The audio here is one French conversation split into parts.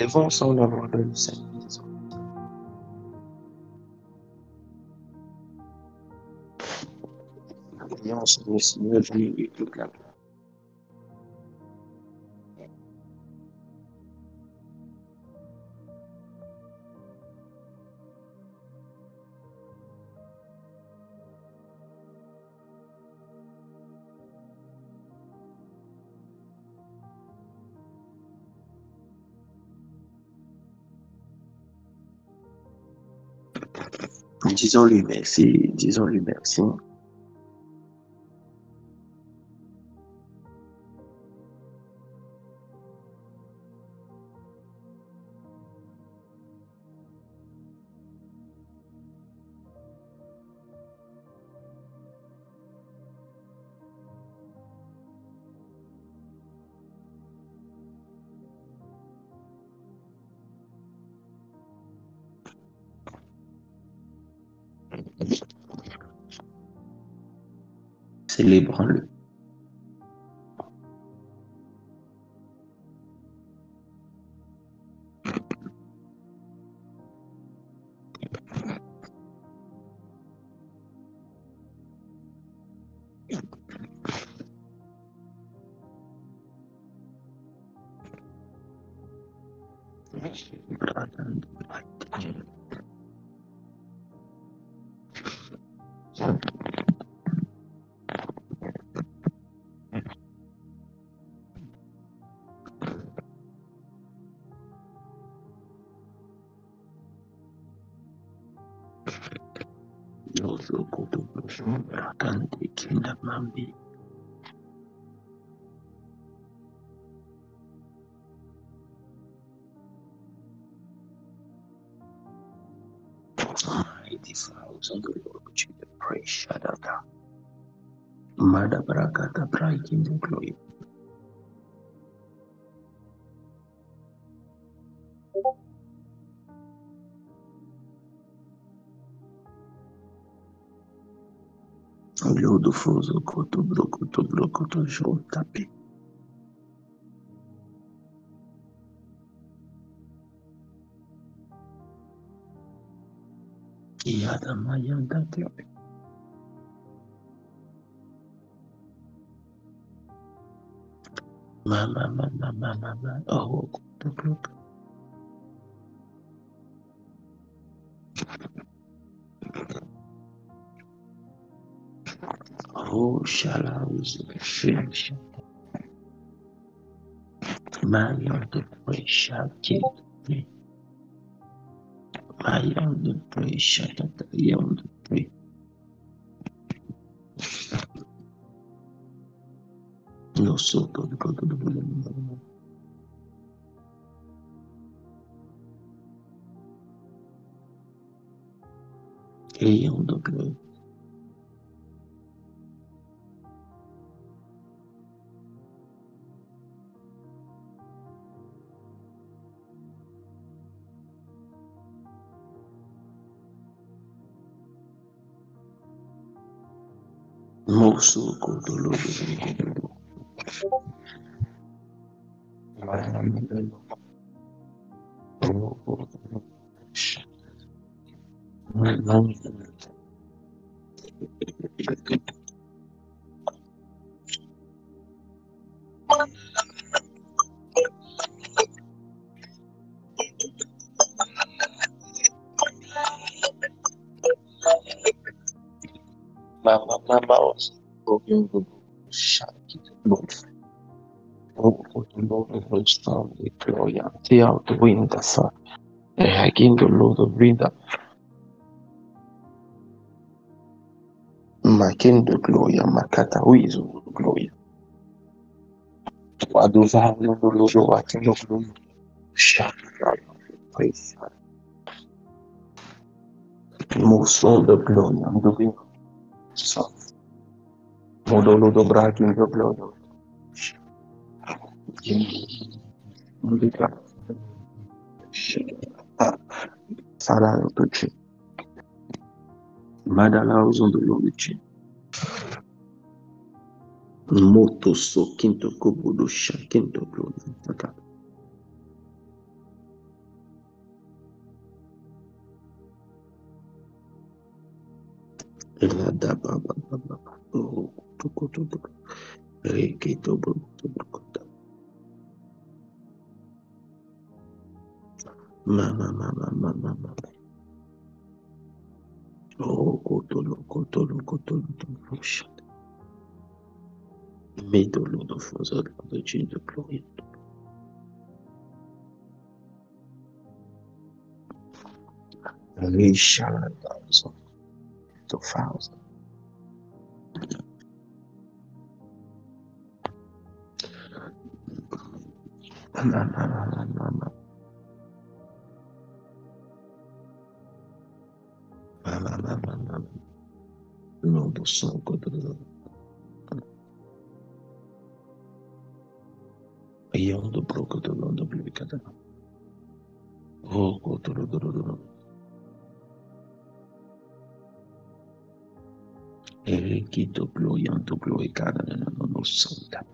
Élevons ensemble la voix de le Seigneur. Prions ensemble le Seigneur, je lui toute la gloire. Disons-lui merci, disons-lui merci. Célébrons-le. Mighty thousand of the Lord, which we praise Shadaka. Mada Brakata bright in the glory. Lord Fozo Koto Brokoto Joe Tapi. Yada Mayanda Glory. Mama. Oh, Koto Broko. Oh, Shallows French. Mayon the praise shall kill me. Mayon the praise shall yon the praise. No so good. Yon the glory. Moso Koto Mama was broken the shut both. Oh, the Lord of hosts found the glory and tear out the wind the sun. And again the Lord of winter. Making the glory and Makata who is glory. Waduva no Lord watching the glory. Shut praise. Most of the glory and the wind. So, Modolo do Bragging the glory. Sala de Dieu. Madala aux de l'eau de Dieu. Moto so quinto cobo do chá, quinto globo. Ela da baba baba. Oh, toko toko. Requito bro. Mama. Oh, kotolo. Medolo do Fonso do Gino Gloria. Rishala Dawson to 1000. Mama. No do som do Ion do broco do londo publicada. Oh, kotolo. Requito Gloria to Gloria cada no santa.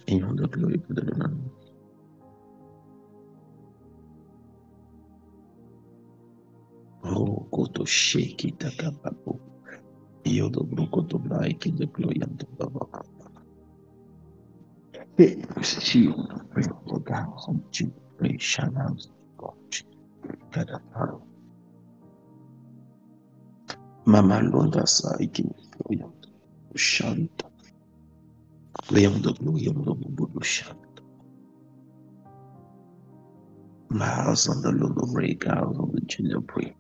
Ion do Gloria do Oh, koto shake takapapo. Io do broco do like the Gloria do baba. Si regardam de chamados cada paro. Mamalonda sai que foi o chanto. Leão do bubu do chanto. Mas anda no regalo do Junior Pre.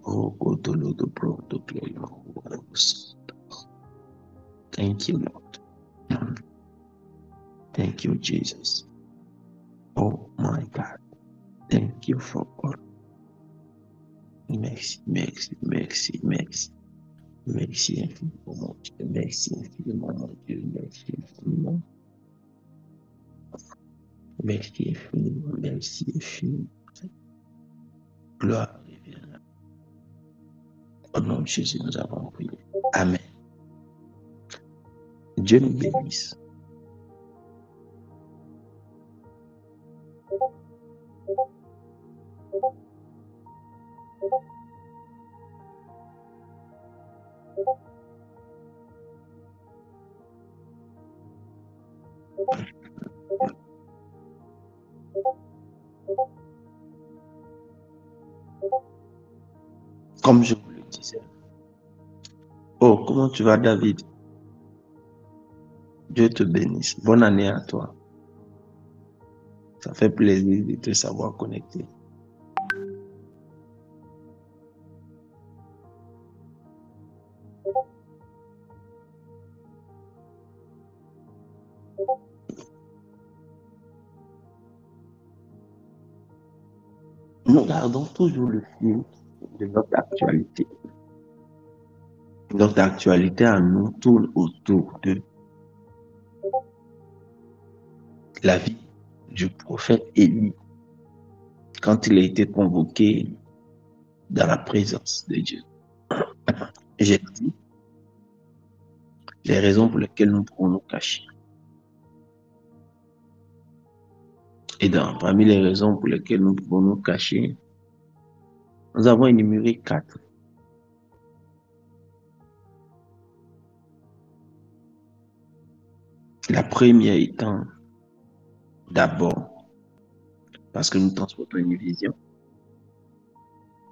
O cotolo do pronto Gloria. Thank you, Lord. Thank you, Jesus. Oh my God. Thank you for all. Merci infiniment, merci infiniment, merci infiniment, mon Dieu, merci infiniment, merci infiniment, merci infiniment. Gloire et bien. Au nom de Jésus, nous avons prié. Amen. Dieu nous bénisse. Comme je vous le disais. Oh, comment tu vas, David? Dieu te bénisse. Bonne année à toi. Ça fait plaisir de te savoir connecté. Nous gardons toujours le fil de notre actualité. Notre actualité à nous tourne autour de la vie du prophète Élie quand il a été convoqué dans la présence de Dieu. J'ai dit les raisons pour lesquelles nous pouvons nous cacher. Et parmi les raisons pour lesquelles nous pouvons nous cacher, nous avons énuméré 4. La première étant d'abord parce que nous transportons une vision.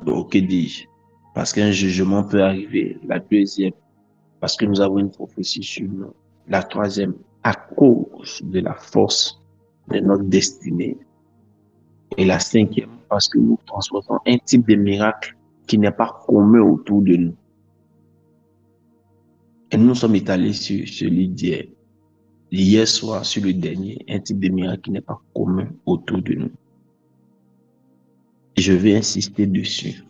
Donc, que dis-je? Parce qu'un jugement peut arriver. La deuxième, parce que nous avons une prophétie sur nous. La troisième, à cause de la force de notre destinée. Et la cinquième, parce que nous transportons un type de miracle qui n'est pas commun autour de nous. Et nous sommes étalés sur celui d'hier. Hier soir, sur le dernier, un type de miracle qui n'est pas commun autour de nous. Je vais insister dessus.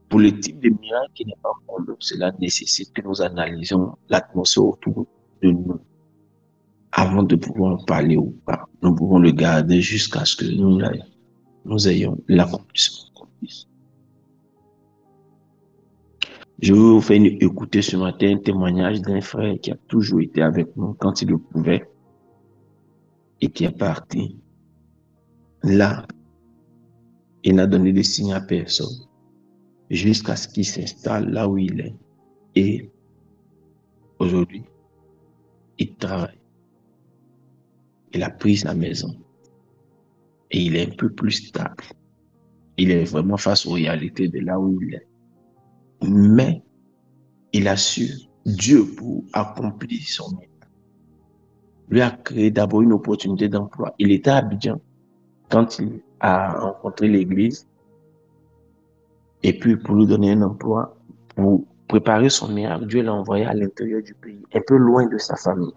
Pour le type de miracle qui n'est pas commun, cela nécessite que nous analysions l'atmosphère autour de nous. Avant de pouvoir en parler ou pas, nous pouvons le garder jusqu'à ce que nous l'ayons. nous ayons l'accomplissement accompli. Je vais vous faire écouter ce matin un témoignage d'un frère qui a toujours été avec nous quand il le pouvait et qui est parti. Là, il n'a donné de signes à personne jusqu'à ce qu'il s'installe là où il est. Et aujourd'hui, il travaille. Il a pris sa maison et il est un peu plus stable. Il est vraiment face aux réalités de là où il est. Mais il a su Dieu pour accomplir son miracle. Lui a créé d'abord une opportunité d'emploi. Il était à Abidjan quand il a rencontré l'église. Et puis, pour lui donner un emploi, pour préparer son miracle, Dieu l'a envoyé à l'intérieur du pays, un peu loin de sa famille.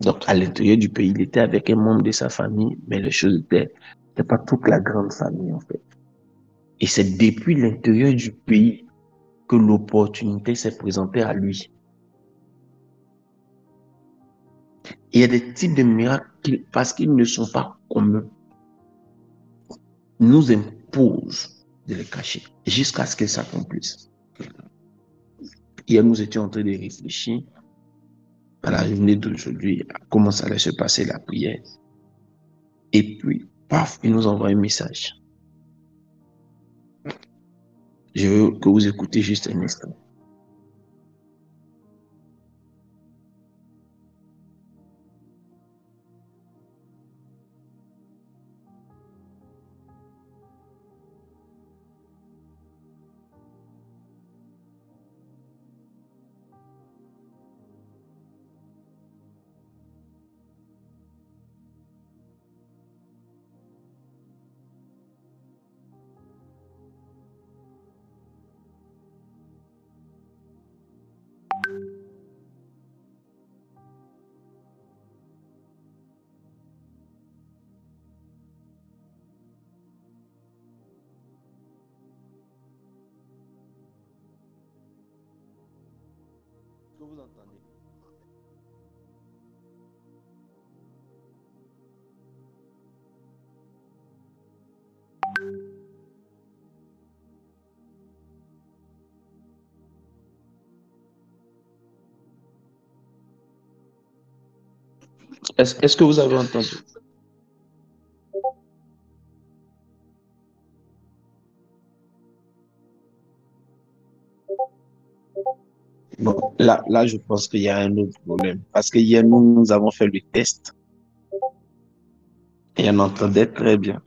Donc, à l'intérieur du pays, il était avec un membre de sa famille, mais les choses étaient, c'était pas toute la grande famille, en fait. Et c'est depuis l'intérieur du pays que l'opportunité s'est présentée à lui. Il y a des types de miracles qui, parce qu'ils ne sont pas communs, nous imposent de les cacher jusqu'à ce qu'ils s'accomplissent. Hier, nous étions en train de réfléchir à la journée d'aujourd'hui, à comment ça allait se passer la prière. Et puis, paf, il nous envoie un message. Je veux que vous écoutez juste un instant. Est-ce que vous entendez? Est-ce que vous avez entendu? Bon, là, je pense qu'il y a un autre problème. Parce que hier, nous avons fait le test et on entendait très bien.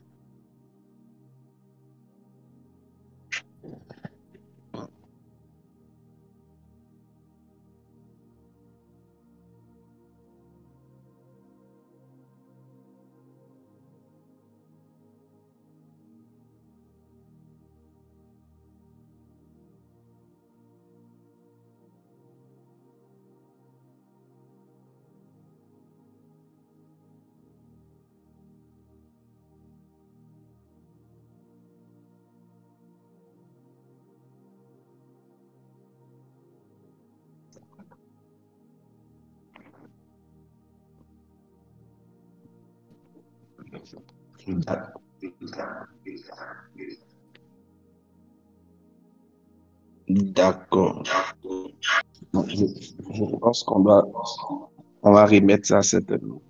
D'accord. Donc, je pense on va remettre ça certainement.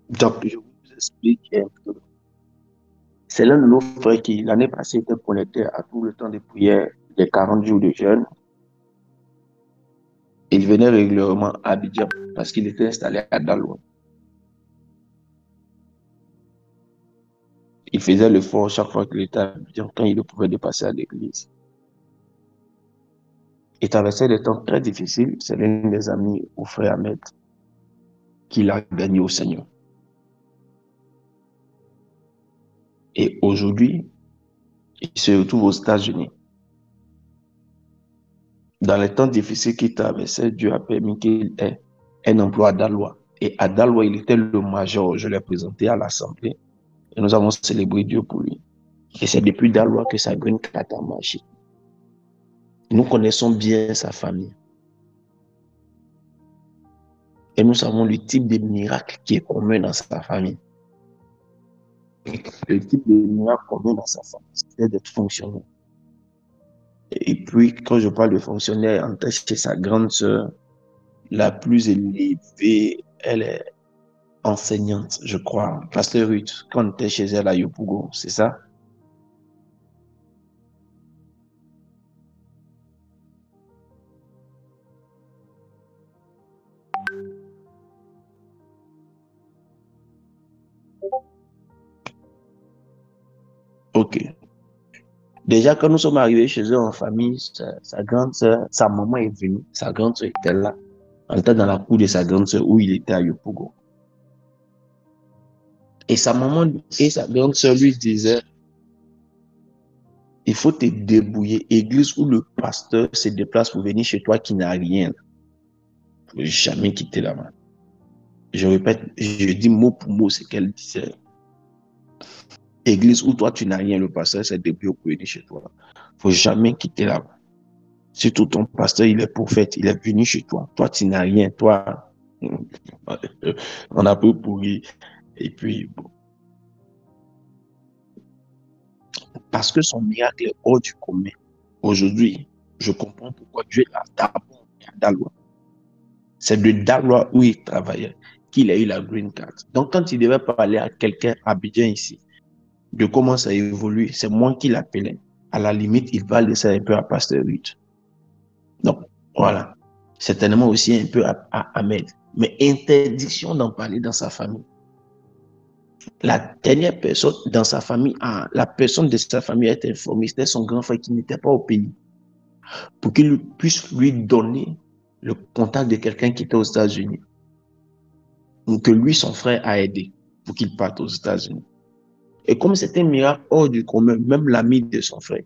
Donc, je vous explique un peu. C'est l'un de nos frères qui, l'année passée, était connecté à tout le temps de prière des 40 jours de jeûne. Il venait régulièrement à Abidjan parce qu'il était installé à Daloa. Il faisait l'effort chaque fois qu'il était à Abidjan quand il pouvait dépasser à l'église. Il traversait des temps très difficiles. C'est l'un des amis au frère Ahmed qui l'a gagné au Seigneur. Et aujourd'hui, il se retrouve aux États-Unis. Dans les temps difficiles qu'il traversait, Dieu a permis qu'il ait un emploi à Daloa. Et à Daloa, il était le major. Je l'ai présenté à l'Assemblée et nous avons célébré Dieu pour lui. Et c'est depuis Daloa que sa green card a marché. Nous connaissons bien sa famille. Et nous savons le type de miracle qui est commun dans sa famille. Le type de miracle commun dans sa famille, c'est d'être fonctionnaire. Et puis, quand je parle de fonctionnaire, en tête chez sa grande sœur, la plus élevée, elle est enseignante, je crois. Pasteur Ruth, quand on était chez elle à Yopougon, c'est ça? Ok. Déjà, quand nous sommes arrivés chez eux en famille, sa grande sœur, sa maman est venue. Sa grande sœur était là. Elle était dans la cour de sa grande sœur où il était à Yopougon. Et sa maman et sa grande sœur lui disaient, il faut te débrouiller. Église où le pasteur se déplace pour venir chez toi qui n'a rien. Il ne faut jamais quitter là-bas. Je répète, je dis mot pour mot ce qu'elle disait. Église où toi tu n'as rien, le pasteur s'est débrouillé pour venir chez toi. Il ne faut jamais quitter là-bas. Surtout ton pasteur, il est prophète, il est venu chez toi. Toi, tu n'as rien. Toi, on a peu pourri. Et puis, bon, parce que son miracle est hors du commun. Aujourd'hui, je comprends pourquoi Dieu l'a d'abord mis à Daloa. C'est de Daloa où il travaillait qu'il a eu la green card. Donc, quand il devait parler à quelqu'un à Abidjan ici, de comment ça évolue, c'est moi qui l'appelais. À la limite, il va laisser un peu à Pasteur Ruth. Donc, voilà. Certainement aussi un peu à Ahmed. Mais interdiction d'en parler dans sa famille. La dernière personne dans sa famille, la personne de sa famille a été informée, c'était son grand frère qui n'était pas au pays, pour qu'il puisse lui donner le contact de quelqu'un qui était aux États-Unis, ou que lui, son frère, a aidé pour qu'il parte aux États-Unis. Et comme c'était un miracle hors du commun, même l'ami de son frère,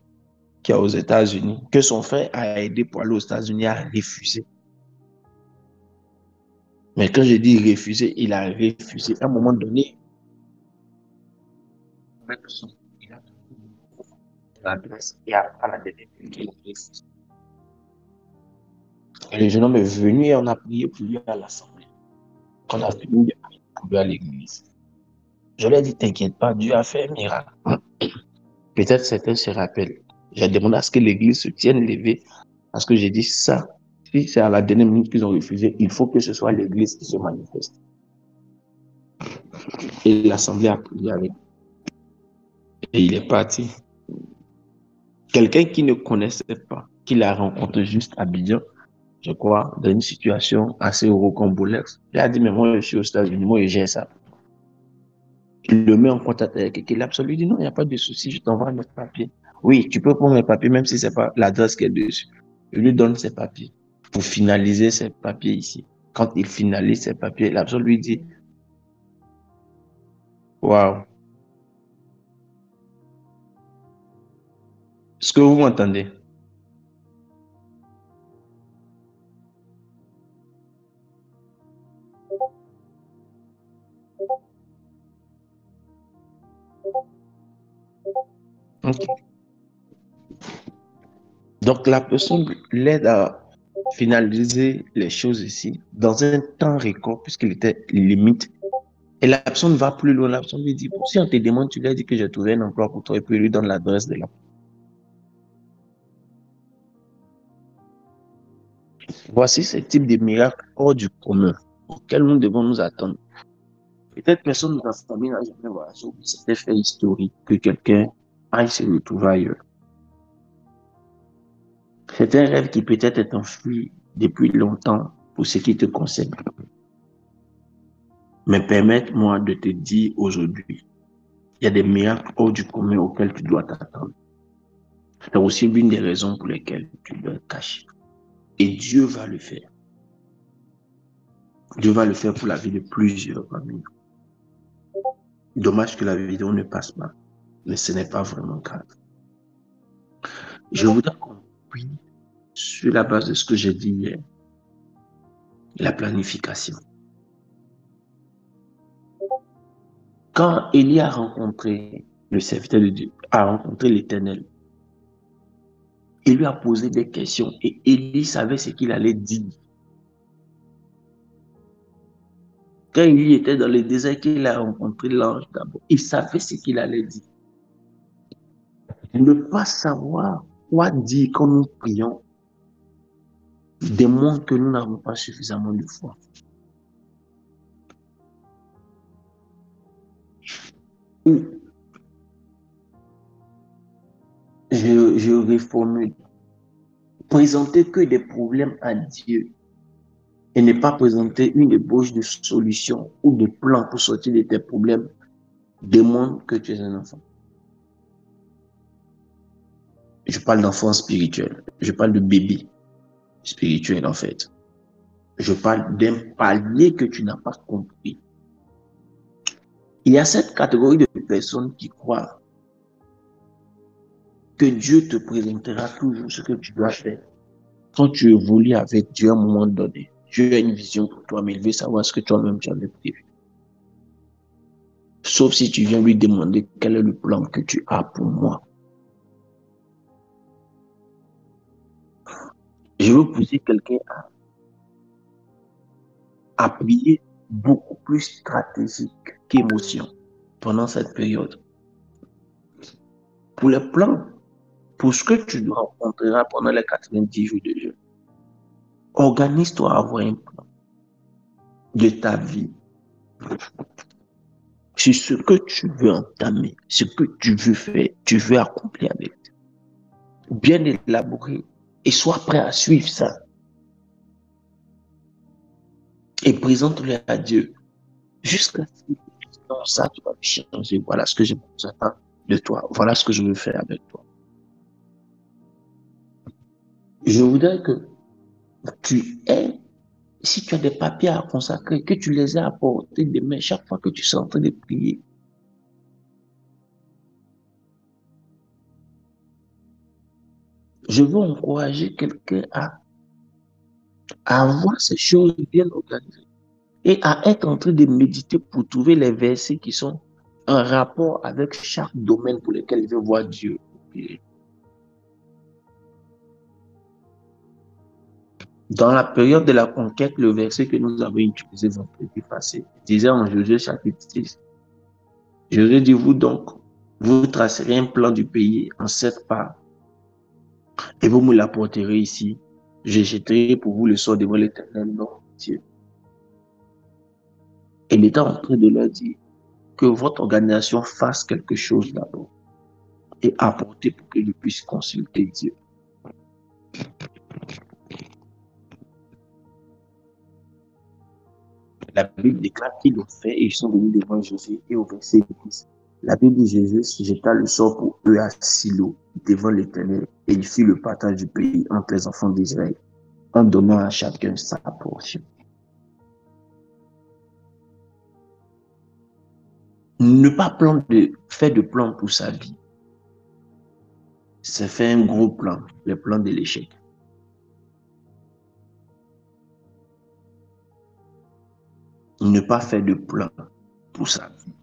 qui est aux États-Unis, que son frère a aidé pour aller aux États-Unis, a refusé. Mais quand je dis refuser, il a refusé. À un moment donné, il a l'adresse et à la dernière minute, et le jeune homme est venu et on a prié pour lui à l'assemblée. Quand on a fini de prier pour lui à l'église, je lui ai dit, t'inquiète pas, Dieu a fait un miracle. Peut-être certains se rappellent. J'ai demandé à ce que l'église se tienne levée parce que j'ai dit ça. Si c'est à la dernière minute qu'ils ont refusé, il faut que ce soit l'église qui se manifeste. Et l'assemblée a prié avec. Et il est parti. Quelqu'un qui ne connaissait pas, qui l'a rencontré juste à Abidjan, je crois, dans une situation assez rocambolesque. Il a dit, mais moi, je suis aux États-Unis, moi, je gère ça. Il le met en contact avec quelqu'un. Il absolument dit, non, il n'y a pas de souci, je t'envoie mes papiers. Oui, tu peux prendre mes papiers, même si ce n'est pas l'adresse qui est dessus. Je lui donne ses papiers pour finaliser ses papiers ici. Quand il finalise ses papiers, l'absolu lui dit, waouh, est-ce que vous m'entendez? Ok. Donc, la personne l'aide à finaliser les choses ici dans un temps record, puisqu'il était limite. Et la personne va plus loin. La personne lui dit, bon, si on te demande, tu lui as dit que j'ai trouvé un emploi pour toi, et puis il lui donne l'adresse de l'emploi. Voici ce type de miracle hors du commun auquel nous devons nous attendre. Peut-être personne dans sa famille n'a jamais voyagé, c'était fait historique que quelqu'un aille se retrouver ailleurs. C'est un rêve qui peut-être est enfoui depuis longtemps pour ce qui te concerne. Mais permette-moi de te dire aujourd'hui, il y a des miracles hors du commun auxquels tu dois t'attendre. C'est aussi l'une des raisons pour lesquelles tu dois te cacher. Et Dieu va le faire. Dieu va le faire pour la vie de plusieurs parmi nous. Dommage que la vidéo ne passe pas, mais ce n'est pas vraiment grave. Je voudrais qu'on prie sur la base de ce que j'ai dit hier, la planification. Quand Élie a rencontré le serviteur de Dieu, a rencontré l'Éternel, il lui a posé des questions et Élie savait ce qu'il allait dire. Quand il était dans le désert, qu'il a rencontré l'ange d'abord, il savait ce qu'il allait dire. Ne pas savoir quoi dire quand nous prions démontre que nous n'avons pas suffisamment de foi. Je reformule. Présenter que des problèmes à Dieu et ne pas présenter une ébauche de solution ou de plan pour sortir de tes problèmes démontre que tu es un enfant. Je parle d'enfant spirituel. Je parle de bébé spirituel en fait. Je parle d'un palier que tu n'as pas compris. Il y a cette catégorie de personnes qui croient que Dieu te présentera toujours ce que tu dois faire. Quand tu évolues avec Dieu à un moment donné, Dieu a une vision pour toi, mais il veut savoir ce que toi-même tu avais prévu. Sauf si tu viens lui demander quel est le plan que tu as pour moi. Je veux pousser quelqu'un à prier beaucoup plus stratégique qu'émotion pendant cette période. Pour les plans, pour ce que tu rencontreras pendant les 90 jours de Dieu, organise-toi à avoir un plan de ta vie sur ce que tu veux entamer, ce que tu veux faire, tu veux accomplir avec. Bien élaboré et sois prêt à suivre ça. Et présente-le à Dieu jusqu'à ce que dans ça, tu vas changer. Voilà ce que j'attends de toi. Voilà ce que je veux faire avec toi. Je voudrais que tu aies, si tu as des papiers à consacrer, que tu les aies apportés demain, chaque fois que tu seras en train de prier. Je veux encourager quelqu'un à avoir ces choses bien organisées et à être en train de méditer pour trouver les versets qui sont en rapport avec chaque domaine pour lequel il veut voir Dieu. Dans la période de la conquête, le verset que nous avons utilisé vendredi passé disait en Josué chapitre 6, Josué dit, vous donc, vous tracerez un plan du pays en 7 parts et vous me l'apporterez ici. Je jetterai pour vous le sort devant l'Éternel, notre Dieu. Et il était en train de leur dire que votre organisation fasse quelque chose d'abord et apporter pour que je puisse consulter Dieu. La Bible déclare qu'ils l'ont fait et ils sont venus devant Jésus. Et au verset 10, la Bible dit Jésus jeta le sort pour eux à Silo devant l'Éternel et il fit le partage du pays entre les enfants d'Israël en donnant à chacun sa portion. Ne pas faire de plan pour sa vie, c'est faire un gros plan, le plan de l'échec. Ne pas faire de plan pour sa vie,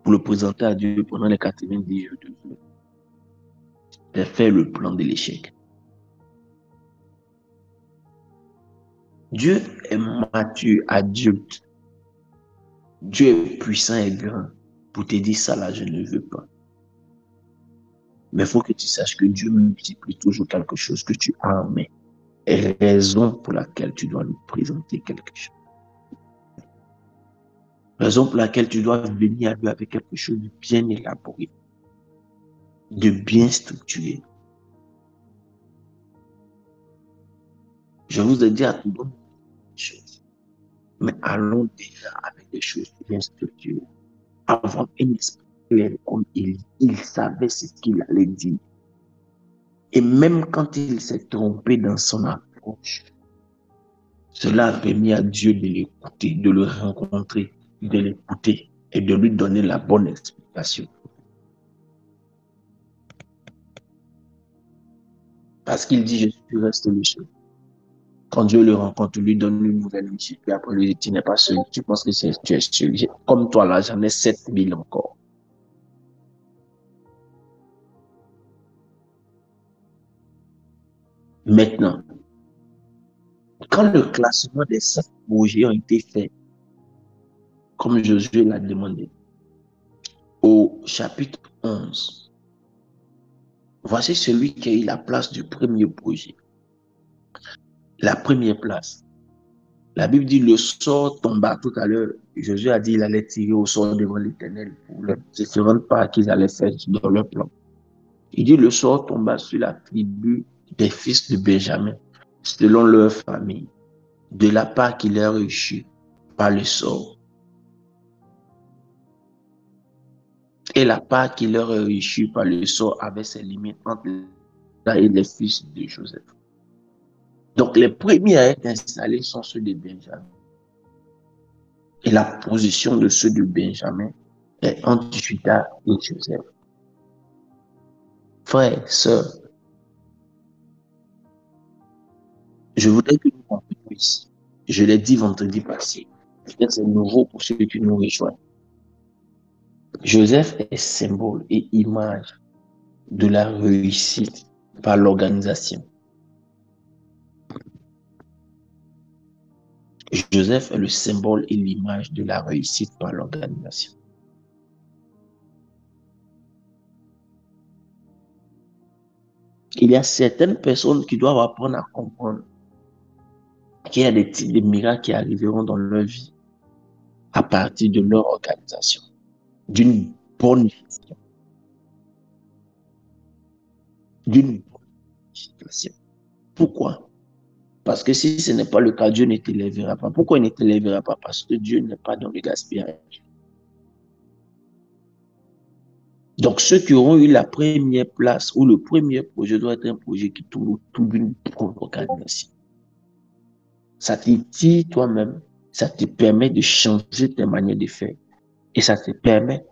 pour le présenter à Dieu pendant les 90 jours de Dieu, c'est faire le plan de l'échec. Dieu est mature, adulte. Dieu est puissant et grand pour te dire ça là, je ne veux pas. Mais il faut que tu saches que Dieu multiplie toujours quelque chose que tu as en main. Et raison pour laquelle tu dois lui présenter quelque chose. Raison pour laquelle tu dois venir à lui avec quelque chose de bien élaboré, de bien structuré. Je vous ai dit à tout le monde des choses. Mais allons déjà avec des choses bien structurées. Avoir un esprit clair comme il savait ce qu'il allait dire. Et même quand il s'est trompé dans son approche, cela a permis à Dieu de l'écouter, de le rencontrer, de l'écouter et de lui donner la bonne explication. Parce qu'il dit, je suis resté le seul. Quand Dieu le rencontre, lui donne une nouvelle mission. Et après, lui dit, tu n'es pas seul. Tu penses que tu es seul. Comme toi, là, j'en ai 7000 encore. Maintenant, quand le classement des 7 projets ont été faits, comme Josué l'a demandé. Au chapitre 11, voici celui qui a eu la place du premier projet. La première place. La Bible dit le sort tomba tout à l'heure. Josué a dit qu'il allait tirer au sort devant l'Éternel pour les différentes parts qu'ils allaient faire dans leur plan. Il dit le sort tomba sur la tribu des fils de Benjamin, selon leur famille, de la part qui leur est reçue par le sort. Et la part qui leur est reçue par le sort avait ses limites entre là et les fils de Joseph. Donc les premiers à être installés sont ceux de Benjamin. Et la position de ceux de Benjamin est entre Judas et Joseph. Frères, sœurs, je voudrais que nous comprenions ici. Je l'ai dit vendredi passé. Peut-être c'est nouveau pour ceux qui nous rejoignent. Joseph est symbole et image de la réussite par l'organisation. Joseph est le symbole et l'image de la réussite par l'organisation. Il y a certaines personnes qui doivent apprendre à comprendre qu'il y a des types de miracles qui arriveront dans leur vie à partir de leur organisation, d'une bonne gestion, d'une bonne situation. Pourquoi? Parce que si ce n'est pas le cas, Dieu ne t'élèvera pas. Pourquoi il ne t'élèvera pas? Parce que Dieu n'est pas dans le gaspillage. Donc, ceux qui auront eu la première place ou le premier projet doit être un projet qui tourne autour d'une bonne organisation. Ça te dit toi-même, ça te permet de changer tes manières de faire et ça te permet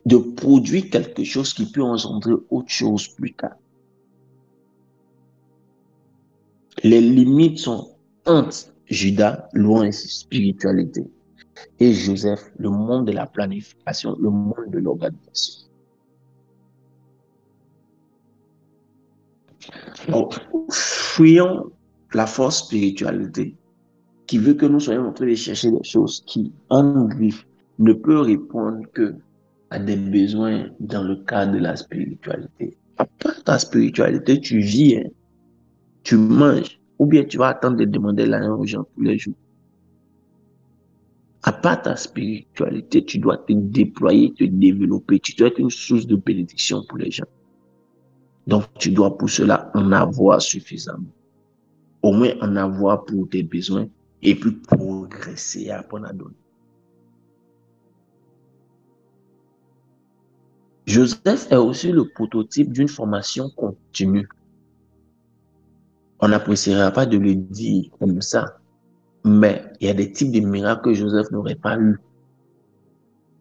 de produire quelque chose qui peut engendrer autre chose plus tard. Les limites sont entre Judas, loin de spiritualité, et Joseph, le monde de la planification, le monde de l'organisation. Donc, fuyons la force spiritualité qui veut que nous soyons en train de chercher des choses qui, en lui, ne peut répondre que à des besoins dans le cadre de la spiritualité. À part ta spiritualité, tu vis, hein, tu manges, ou bien tu vas attendre de demander l'argent aux gens tous les jours. À part ta spiritualité, tu dois te déployer, te développer, tu dois être une source de bénédiction pour les gens. Donc, tu dois pour cela en avoir suffisamment. Au moins en avoir pour tes besoins et puis progresser et apprendre à donner. Joseph est aussi le prototype d'une formation continue. On n'appréciera pas de le dire comme ça, mais il y a des types de miracles que Joseph n'aurait pas eu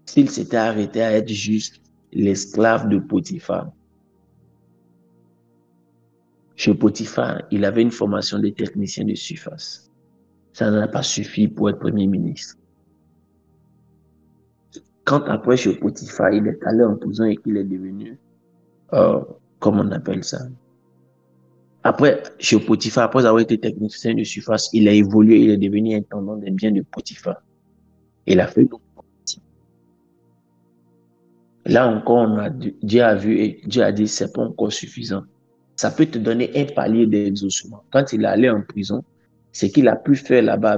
s'il s'était arrêté à être juste l'esclave de Potiphar. Chez Potiphar, il avait une formation de technicien de surface. Ça n'a pas suffi pour être premier ministre. Quand après, chez Potiphar, il est allé en prison et qu'il est devenu, comment on appelle ça? Après, chez Potiphar, après avoir été technicien de surface, il a évolué, il est devenu intendant des biens de Potiphar. Il a fait une formation. Là encore, Dieu a vu et Dieu a dit, c'est pas encore suffisant. Ça peut te donner un palier d'exaucement. Quand il est allé en prison, ce qu'il a pu faire là-bas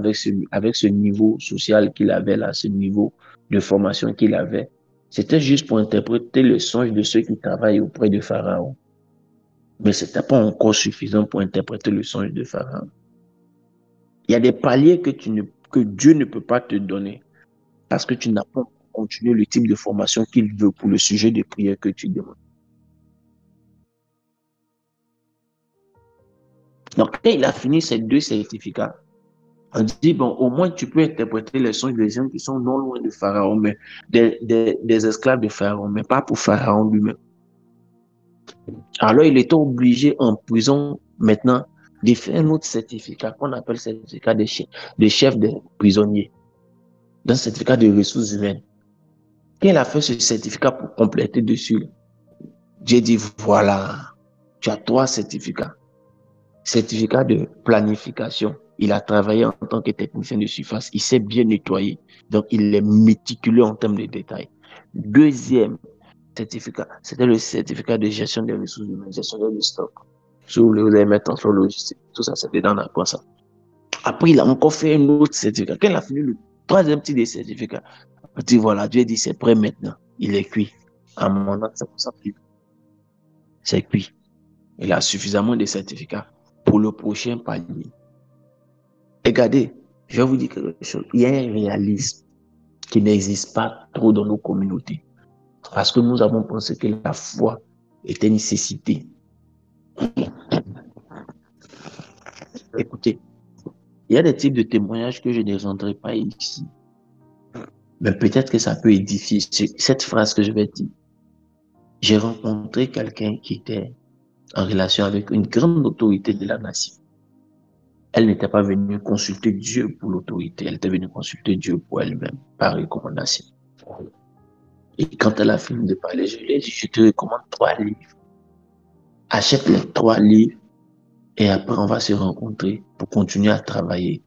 avec ce niveau social qu'il avait là, ce niveau de formation qu'il avait, c'était juste pour interpréter le songe de ceux qui travaillent auprès de Pharaon. Mais ce n'était pas encore suffisant pour interpréter le songe de Pharaon. Il y a des paliers que Dieu ne peut pas te donner parce que tu n'as pas continué le type de formation qu'il veut pour le sujet de prière que tu demandes. Donc, quand il a fini ces 2 certificats, on dit, bon, au moins tu peux interpréter les songes des gens qui sont non loin de Pharaon, mais des esclaves de Pharaon, mais pas pour Pharaon lui-même. Alors, il était obligé en prison, maintenant, de faire un autre certificat qu'on appelle certificat de chef des prisonniers, un certificat de ressources humaines. Quand il a fait ce certificat pour compléter dessus, Dieu dit, voilà, tu as 3 certificats. Certificat de planification, Il a travaillé en tant que technicien de surface. Il sait bien nettoyer. Donc, il est méticuleux en termes de détails. Deuxième certificat, c'était le certificat de gestion des ressources humaines, gestion de stock. Si vous voulez, vous allez mettre en sur logistique. Tout ça, c'était dans quoi ça. Après, il a encore fait un autre certificat. Quand il a fini le troisième petit des certificats, il dit voilà, Dieu dit c'est prêt maintenant. Il est cuit. À mon moment, c'est pour ça que c'est cuit. Il a suffisamment de certificats pour le prochain palier. Regardez, je vais vous dire quelque chose. Il y a un réalisme qui n'existe pas trop dans nos communautés. Parce que nous avons pensé que la foi était une nécessité. Écoutez, il y a des types de témoignages que je ne rentrerai pas ici. Mais peut-être que ça peut édifier cette phrase que je vais dire. J'ai rencontré quelqu'un qui était en relation avec une grande autorité de la nation. Elle n'était pas venue consulter Dieu pour l'autorité, elle était venue consulter Dieu pour elle-même, par recommandation. Et quand elle a fini de parler, je lui ai dit, je te recommande 3 livres. Achète les 3 livres et après on va se rencontrer pour continuer à travailler.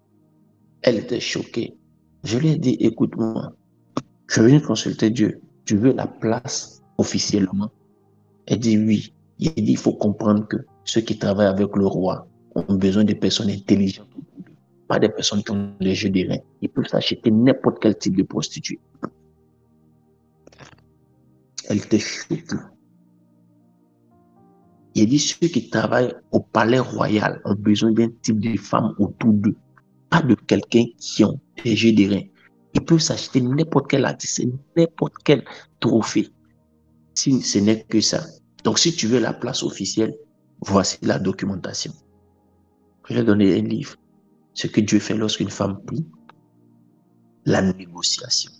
Elle était choquée. Je lui ai dit, écoute-moi, je viens consulter Dieu. Tu veux la place officiellement? Elle dit oui. Il dit, il faut comprendre que ceux qui travaillent avec le roi ont besoin de personnes intelligentes, pas des personnes qui ont des jeux de reins. Ils peuvent s'acheter n'importe quel type de prostituée. Elle était choquée. Il dit, ceux qui travaillent au palais royal ont besoin d'un type de femme autour d'eux, pas de quelqu'un qui ont des jeux de reins. Ils peuvent s'acheter n'importe quel artiste, n'importe quel trophée. Si ce n'est que ça. Donc, si tu veux la place officielle, voici la documentation. Je vais donner un livre. Ce que Dieu fait lorsqu'une femme prie, la négociation.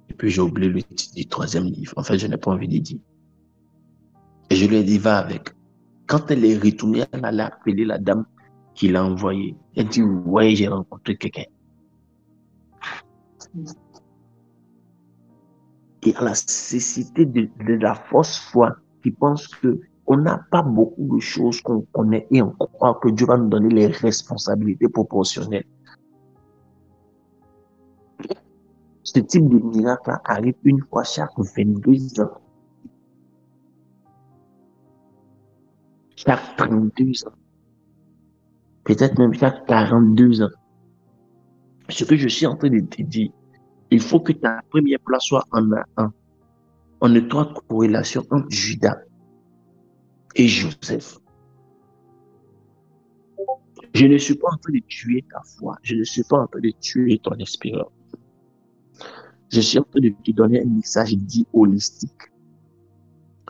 Et puis, j'ai oublié le titre du 3e livre. En fait, je n'ai pas envie de dire. Et je lui ai dit, va avec. Quand elle est retournée, elle allait appeler la dame qui l'a envoyée. Elle dit, ouais, j'ai rencontré quelqu'un. Et à la cécité de la fausse foi qui pense que on n'a pas beaucoup de choses qu'on connaît et on croit que Dieu va nous donner les responsabilités proportionnelles. Ce type de miracle arrive une fois chaque 22 ans. Chaque 32 ans. Peut-être même chaque 42 ans. Ce que je suis en train de te dire, il faut que ta première place soit en étroite corrélation entre Judas et Joseph. Je ne suis pas en train de tuer ta foi. Je ne suis pas en train de tuer ton espérance. Je suis en train de te donner un message dit holistique.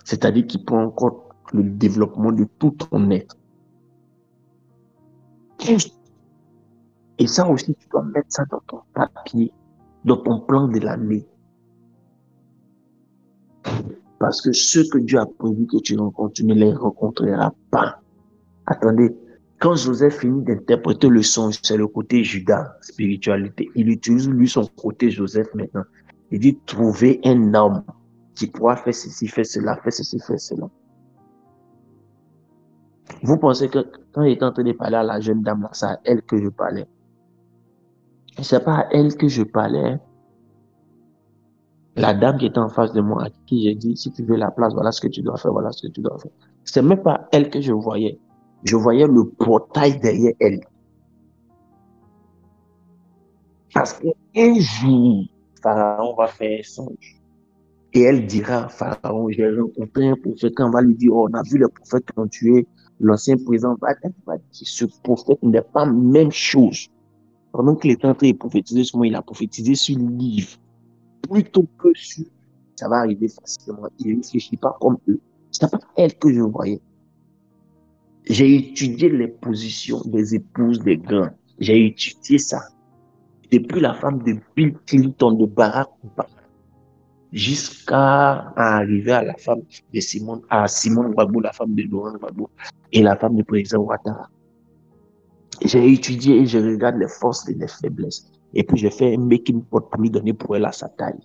C'est-à-dire qui prend en compte le développement de tout ton être. Et ça aussi, tu dois mettre ça dans ton papier, dans ton plan de l'année. Parce que ceux que Dieu a prévu que tu rencontres, tu ne les rencontreras pas. Attendez, quand Joseph finit d'interpréter le songe, c'est le côté Judas, spiritualité. Il utilise lui son côté Joseph maintenant. Il dit, trouver un homme qui pourra faire ceci, faire cela, faire ceci, faire cela. Vous pensez que quand il était en train de parler à la jeune dame, là, c'est à elle que je parlais. C'est pas à elle que je parlais. La dame qui était en face de moi, à qui j'ai dit, si tu veux la place, voilà ce que tu dois faire, voilà ce que tu dois faire. C'est même pas elle que je voyais. Je voyais le portail derrière elle. Parce qu'un jour, Pharaon va faire un songe. Et elle dira à Pharaon, j'ai rencontré un prophète. Quand on va lui dire, oh, on a vu le prophète qui ont tué l'ancien président, elle va dire, ce prophète n'est pas la même chose. Pendant qu'il est en train de prophétiser sur moi, il a prophétisé sur le livre. Plutôt que sur, ça va arriver facilement. Il ne réfléchit pas comme eux. Ce n'est pas elle que je voyais. J'ai étudié les positions des épouses des grands. J'ai étudié ça. Depuis la femme de Bill Clinton, de Barack Obama, jusqu'à arriver à la femme de Simone Gbagbo, la femme de Laurent Gbagbo et la femme du président Ouattara. J'ai étudié et je regarde les forces et les faiblesses. Et puis je fais un making pot pour lui donner pour elle à sa taille.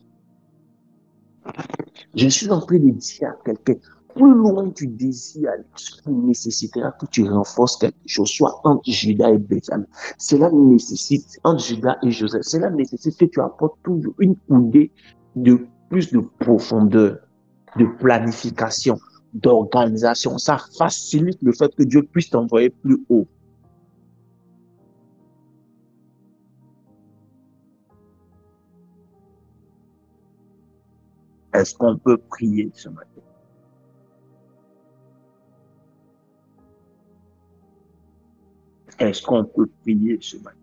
Je suis en train de dire à quelqu'un, plus loin tu désires aller, cela nécessitera que tu renforces quelque chose, soit entre Judas et Benjamin. Cela nécessite, entre Judas et Joseph, cela nécessite que tu apportes toujours une idée de plus de profondeur, de planification, d'organisation. Ça facilite le fait que Dieu puisse t'envoyer plus haut. Est-ce qu'on peut prier ce matin? Est-ce qu'on peut prier ce matin?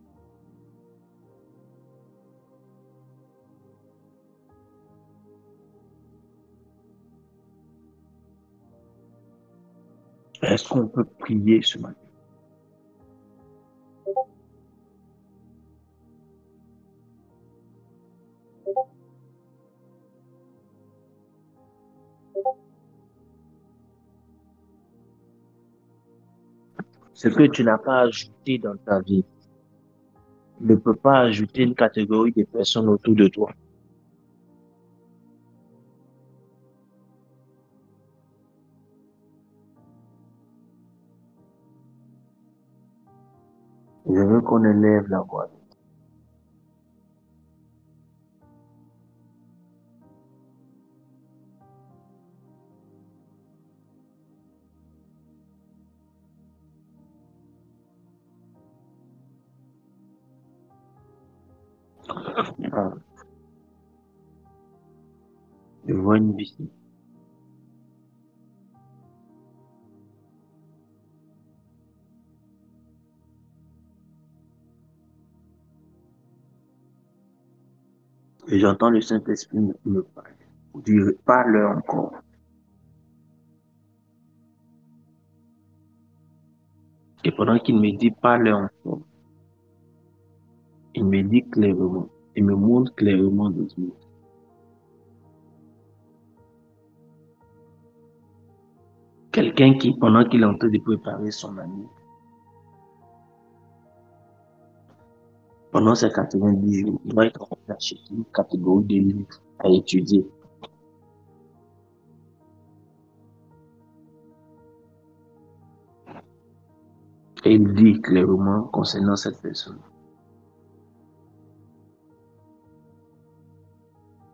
Est-ce qu'on peut prier ce matin? Ce que tu n'as pas ajouté dans ta vie ne peut pas ajouter une catégorie de personnes autour de toi. Je veux qu'on élève la voix. Ah, je vois une visite. Et j'entends le Saint-Esprit me parler. Vous direz, parle encore. Et pendant qu'il me dit, parle encore, il me dit clairement, il me montre clairement de Dieu. Quelqu'un qui, pendant qu'il est en train de préparer son année, pendant ces 90 jours, il va être en train d'acheter une catégorie de livres à étudier. Et il dit clairement concernant cette personne,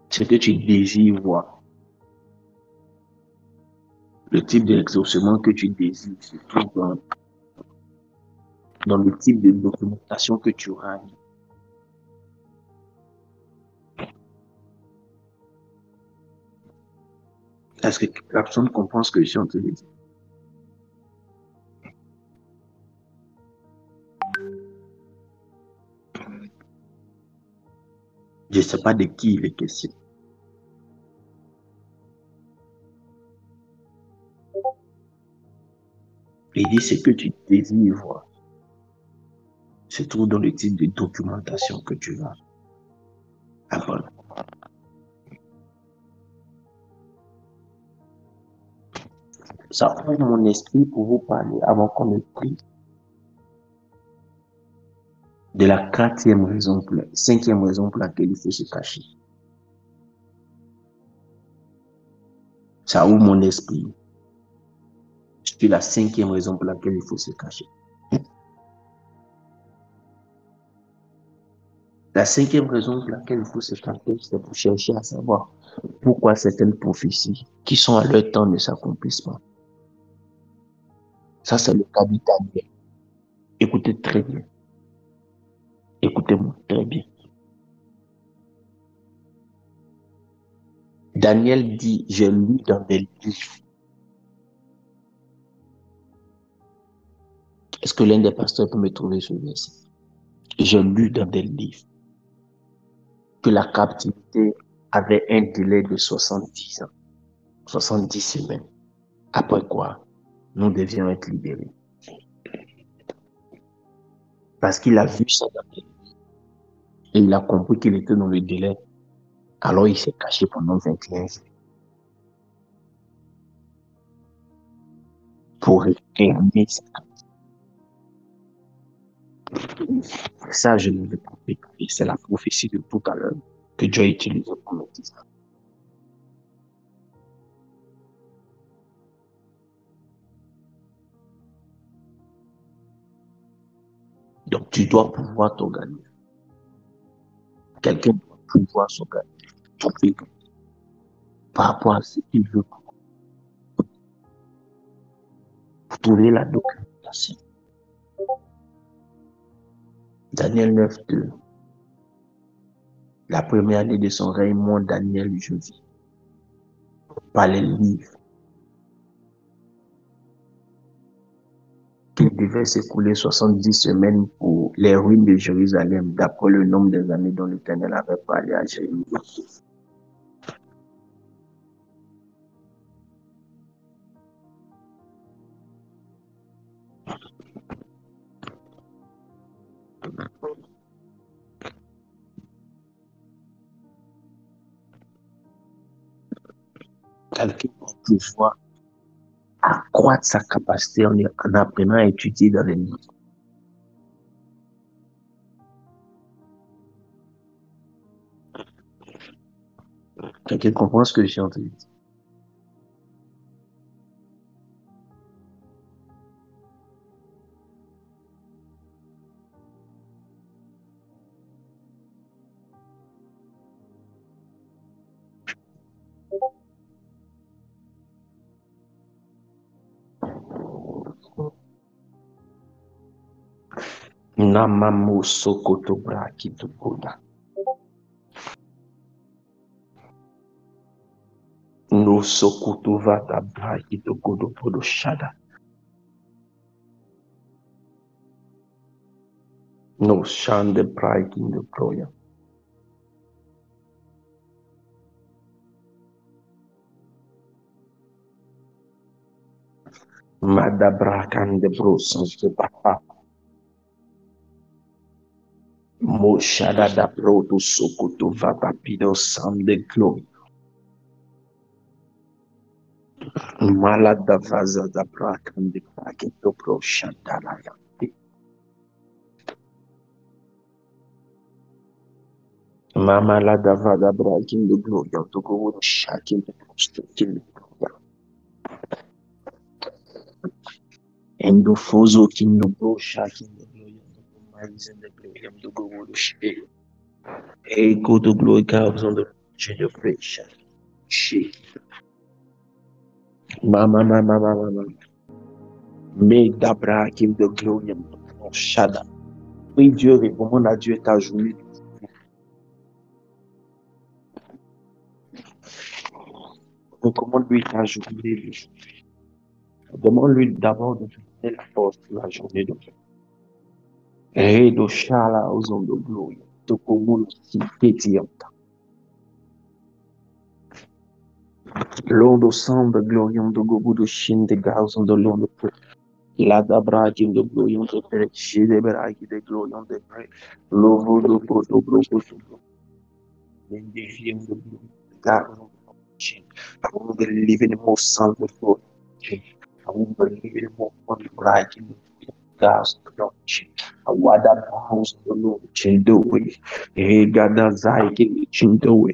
ce que tu désires voir, le type d'exaucement que tu désires, surtout dans le type de documentation que tu auras. Est-ce que la personne comprend ce que je suis en train de dire? Je ne sais pas de qui il est question. Il dit ce que tu désires voir, se trouve dans le type de documentation que tu vas apprendre. Ça ouvre mon esprit pour vous parler avant qu'on ne prie de la cinquième raison pour laquelle il faut se cacher. Ça ouvre mon esprit sur la cinquième raison pour laquelle il faut se cacher. La cinquième raison pour laquelle il faut se cacher, c'est pour chercher à savoir pourquoi certaines prophéties qui sont à leur temps ne s'accomplissent pas. Ça, c'est le cas du Daniel. Écoutez très bien. Écoutez-moi très bien. Daniel dit, j'ai lu dans des livres. Est-ce que l'un des pasteurs peut me trouver ce verset? J'ai lu dans des livres que la captivité avait un délai de 70 ans, 70 semaines. Après quoi, nous devions être libérés. Parce qu'il a vu ça dans des livres et il a compris qu'il était dans le délai. Alors il s'est caché pendant 21 jours pour réclamer sa captivité. Ça, je ne l'ai pas fait. C'est la prophétie de tout à l'heure que Dieu a utilisée pour me dire ça. Donc, tu dois pouvoir t'organiser. Quelqu'un doit pouvoir s'organiser, trouver par rapport à ce qu'il veut pour trouver la documentation. Daniel 9:2. La première année de son règne, moi, Daniel, je vis par les livres qu'il devait s'écouler 70 semaines pour les ruines de Jérusalem, d'après le nombre des années dont l'Éternel avait parlé à Jérémie. Quelqu'un doit pouvoir accroître sa capacité en apprenant à étudier dans les livres. Quelqu'un comprend ce que j'ai entendu dire? Namamo Sokoto Braki Tukoda. No Sokoto Vata Braki Tukodo Podo Shada. No Shande Braki in the Gloria. Madabrakan de Brosons de Bapa. Moshada da Brodo Sokoto Vata Pido Sam de Gloria. Malada Vaza da Brakan de Braki to Bro Shandalaya. Mama la dava da Brakin de Gloria to go shaking the Prostakin. And the Fozo King of Bro shaking the Gloria to minds in the Gloria to go to shake. Hey, go to glory cows on the generation. Shake. Mama. Make the Brakin the Gloria to Shada. Oui, Dieu, recommande à Dieu ta journée. Recommande-lui ta journée. Demande-lui d'abord de te donner la force pour la journée d'aujourd'hui. Redo Shala usando gloria. Tokomuno Simpetianta. Londo Samba Glorion do Gobudo Shin de Gauzon do Londo Pre. La da Bragin do Glorion do Pre. Shide Bragi de Glorion de Pre. Lovo do Poto Broco do Lendigium do Gauzon do Shin. I won't believe in the most son of God. I won't believe in the most Bragin. Gauzon do Shin. Awada House do Londo Chindowe. Gada Zai Chindowe.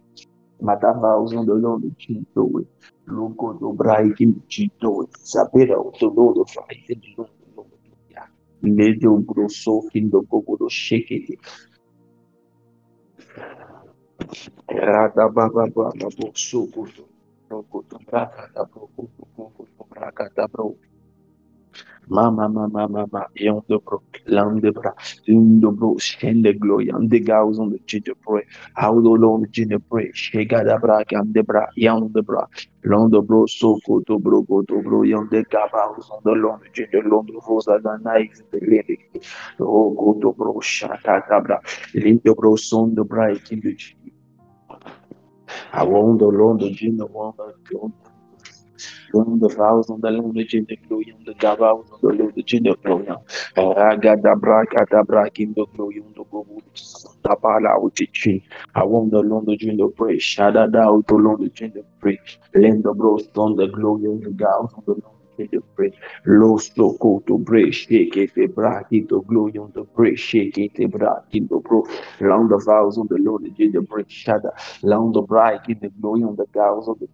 Madama usando o nome de Chindowe. Logo do Braille Chindowe. Saber o dono do Braille de novo. Medio grosso fim do Gogo do Shake. Rada Baba Baba Suco. Logo do Braga da Broco do Braga da Bro. Mama, young the bro, lamb the bra, the bro, shen the glory, and the gals on the ginger pray, how the long ginger pray, shega the bra, and the bra, young the bra, long the bro, so go to bro, young the gabals on the long ginger, long the rosa, the knives, the lady, oh, go to bro, shaka tabra, link the bro, son the bright in the I want the long the ginger, one the the vows on the language in the glory on the gabals on the language in the glory. Ragadabra, Gadabra, in the glory on the go. Tapala, which I want the language in the praise. Shada out the language in the praise. Lend the bros on the glory on the gals on the language in the praise. Los loco to break, shake it, the brak in the glory on the praise, shake it, the brak in the bro. Round the vows on the language in the praise. Shada, round the bright in the glory on the gals on the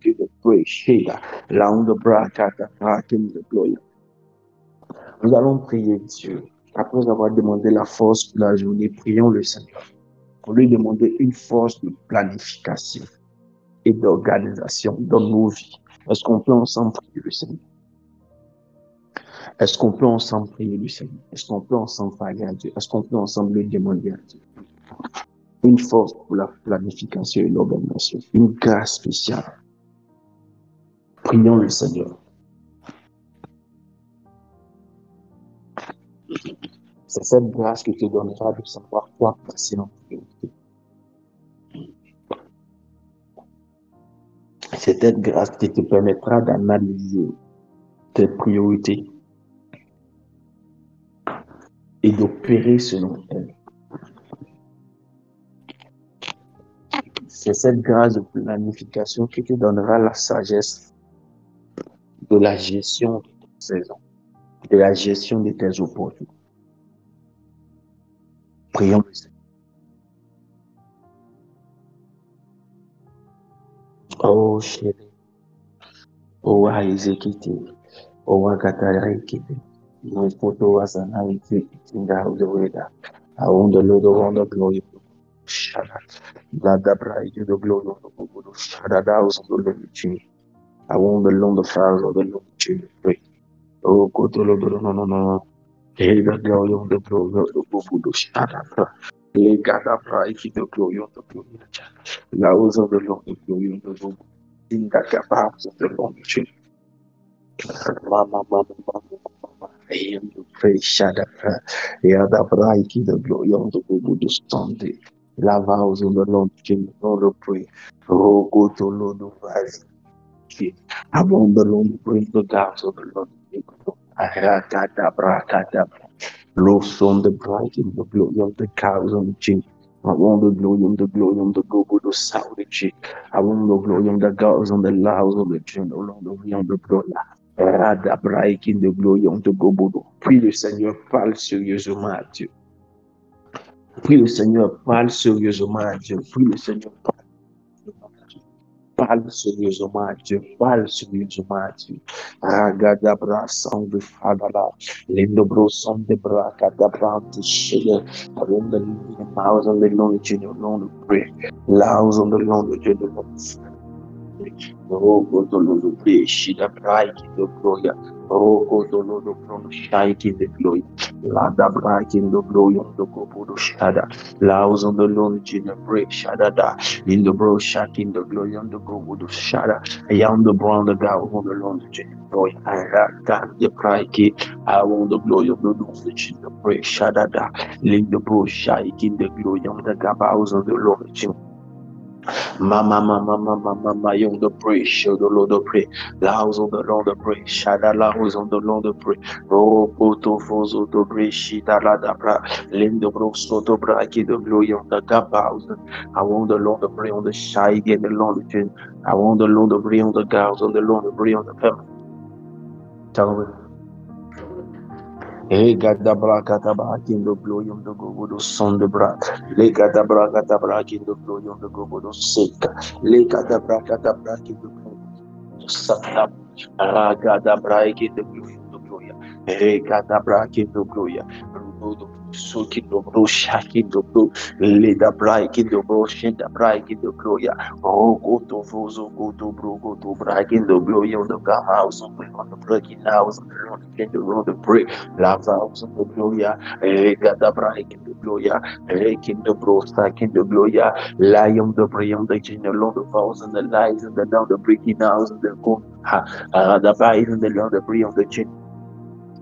praise. Shada. Round the bracket, in the glory. Nous allons prier Dieu. Après avoir demandé la force pour la journée, prions le Seigneur pour lui demander une force de planification et d'organisation dans nos vies. Est-ce qu'on peut ensemble prier le Seigneur? Est-ce qu'on peut ensemble prier le Seigneur? Est-ce qu'on peut ensemble parler à Dieu? Est-ce qu'on peut ensemble lui demander à Dieu? Une force pour la planification et l'organisation. Une grâce spéciale. Prions le Seigneur. C'est cette grâce qui te donnera de savoir quoi passer en priorité. C'est cette grâce qui te permettra d'analyser tes priorités et d'opérer selon elles. C'est cette grâce de planification qui te donnera la sagesse de la gestion de tes saisons, de la gestion de tes opportunités. Prions le Seigneur. Oh chéri, oh Aïzekiti, oh Akatarekiti, no photo as an Aïzekitinga of the weather. I want the Lord of the glory. Shada, the bright, the glory of the Lord. Shada, thousands of the Lord. I want the Lord of fires of the Lord. Pray. Oh, go to Lord, no. Hey, the glory of the glory of the Lord. Shada, Lay God up, right? The glory of the glory. Thousands of the Lord, the glory of the Lord. In the capacity of the Lord. Mama, I am the praise, Shada, the bright, the glory of the Lord. Sunday. La vows of the Lord, Lord, pray. Oh, go to Lord of Christ. I want the Lord to bring the doubts of the Lord. Lost on the bright in the glory of the cows on the chin. I want the glory on the glory on the go to south the cheek. I want the glory on the girls on the lows on the chin, no longer on the glory. Rada bright in the glory on the go. Prie le Seigneur, parle sérieusement à Dieu. Prie le Seigneur, parle sérieusement à Dieu. Prie le Seigneur, parle sérieusement à Dieu. Parle sérieusement à Dieu. Agadabra sang de Fadala. Lindobro sang de Bracadabra de Shiller. Around the house on the Lord, you know, to pray. Louse on the Lord, you know, oh, go to Lord, pray. Shida Bright in the glory. Oh, go to Lord, from Shike in the glory. Lada Bright in the glory on the Gobo Shada. Louse on the Lord, you know, pray. Shada. In the bro shot in the glory on the go with the shadow. I am the brown the guy on the Lord joy. I got the crikey. I want the glory of the Lord the pray shadow. Link the bro shot in the glory on the gabows of the Lord. Mama, young the pray, show the Lord the pray, louse on the Lord the pray, shada louse on the Lord the pray, oh, poto fozo the pray, shida la da bra, lim the bro soto braki the glory on the gabows. I want the Lord to pray on the shy again, the Lord the I want the Lord to pray on the gals, on the Lord to pray on the family. Tell me. Hey, gada braka tabaki in the glory on the go do son the bra. Le gada braka tabaki in the glory on the go do seka. Le gada braka tabaki in the glory sata. Ragada braki in the glory on the glory. Hey, gada braki in the glory. Soki do bro shaki do bro le da braki do bro shin da braki do glory. Oh, go to fozo go to bro go to braki in the glory on the house on the breaking house on the road to pray. Lava of the Gloria, Regada Break in the Gloria, Rekin the Brostack in the Gloria, Lion the Brian, the General Lord of House and the Lies and the down the breaking house and the Go, the Bies and the Lord of Brian, the Chin.